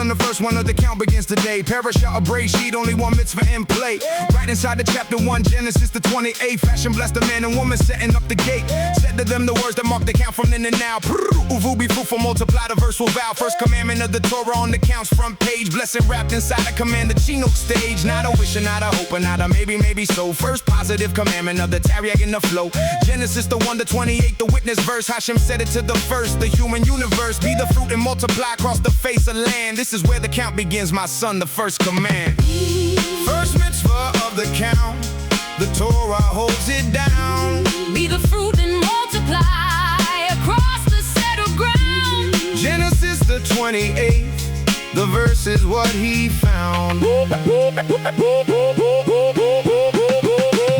son, the first one of the count begins today. Parashat Bereshit, only one mitzvah in play. Right inside the chapter 1, Genesis the 28th. Fashion blessed the man and woman, setting up the gate. Said to them the words that mark the count from then and now. Uvu, be fruitful, multiply, the verse will vow. First commandment of the Torah on the count's front page. Blessing wrapped inside a command, the Chinukh stage. Not a wish, not a hope, not a maybe, maybe so. First positive commandment of the taryag in the flow. Genesis the 1 to 28, the witness verse. HaShem said it to the first, the human universe. Be the fruit and multiply across the face of land. This is where the count begins, my son, the first command. First mitzvah of the count, the Torah holds it down. Be the fruit and multiply across the settled ground. Genesis the 28th, the verse is what he found.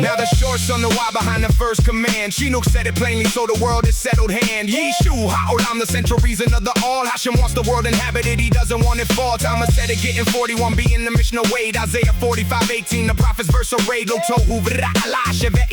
Now the short son, the why behind the first command. Chinukh said it plainly, so the world is settled hand. Yishuv, I'm the central reason of the all. HaShem wants the world inhabited, he doesn't want it fall. Thomas said it, getting 41, being the Mishnah Wade. Isaiah 45:18, the prophet's verse arrayed. Lo tohu, lashevet,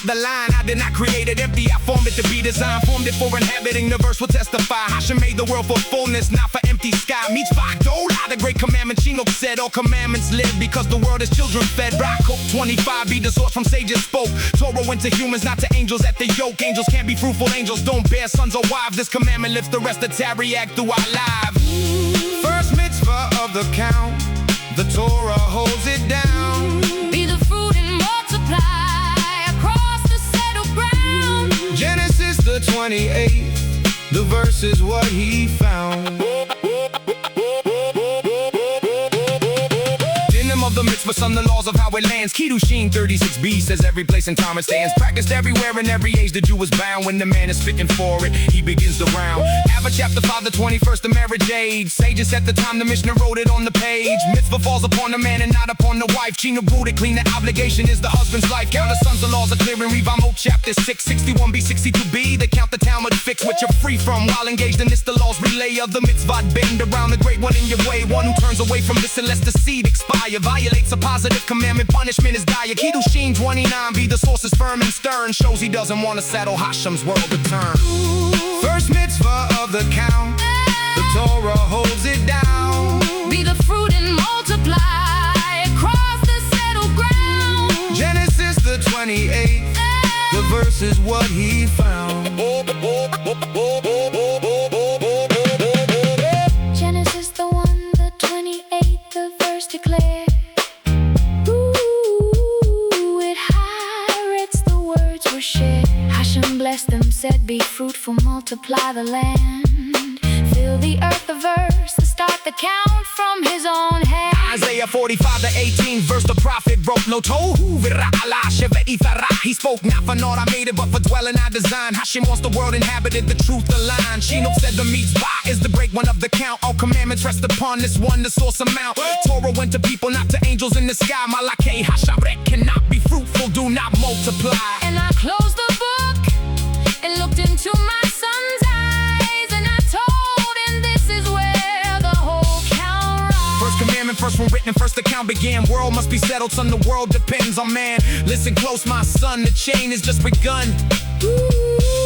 the line I did not create it empty, I formed it to be designed. Formed it for inhabiting, the verse will testify. HaShem made the world for fullness, not for empty sky. Mitzvah, gedolah, the great commandment. Chinukh said all commandments live because the world is children fed. Rock 25, be the source from sages spoke. Torah went to humans, not to angels at the yoke. Angels can't be fruitful, angels don't bear sons or wives. This commandment lifts the rest of taryag through our lives. First mitzvah of the count, the Torah holds it down. Be the fruit and multiply across the settled ground. Genesis the 28th, the verse is what he found. Of the mitzvah, son, the laws of how it lands. Kiddushin 36b says every place and time it stands. Practiced everywhere in every age, the Jew was bound. When the man is fitting for it, he begins the round. Average chapter 5, the 21st, the marriage age. Sages at the time, the Mishnah wrote it on the page. Mitzvah falls upon the man and not upon the wife. Chinukh rooted clean, the obligation is the husband's life. Count the sons, the laws are clear in Revamot chapter 6, 61b, 62b. The count the Talmud fix what you're free from. While engaged in this, the laws relay of the Mitzvot. Bend around the great one in your way. One who turns away from this and lets the seed expire. Violates a positive commandment, punishment is dire. Kiddushin 29, be the source is firm and stern. Shows he doesn't want to settle, HaShem's world return. First mitzvah of the count, the Torah holds it down. Be the fruit and multiply across the settled ground. Genesis the 28th, the verse is what he found. Genesis the 1, the 28th, the verse declares. HaShem blessed them, said, be fruitful, multiply the land. Fill the earth, the verse, to start the count from his own hand. Isaiah 45:18, verse the prophet wrote. Lo tohu, lashevet. He spoke, not for naught I made it, but for dwelling I designed. HaShem wants the world inhabited, the truth aligned. Chinukh said the Mitzvah is the great one of the count. All commandments rest upon this one, the source amount. Torah went to people, not to angels in the sky. Malakei hasharet cannot be fruitful, do not multiply. And I closed the book and looked into my son's eyes, and I told him this is where the whole count rides. First commandment, first one written, first the count began. World must be settled, son, the world depends on man. Listen close, my son, the chain has just begun. Ooh.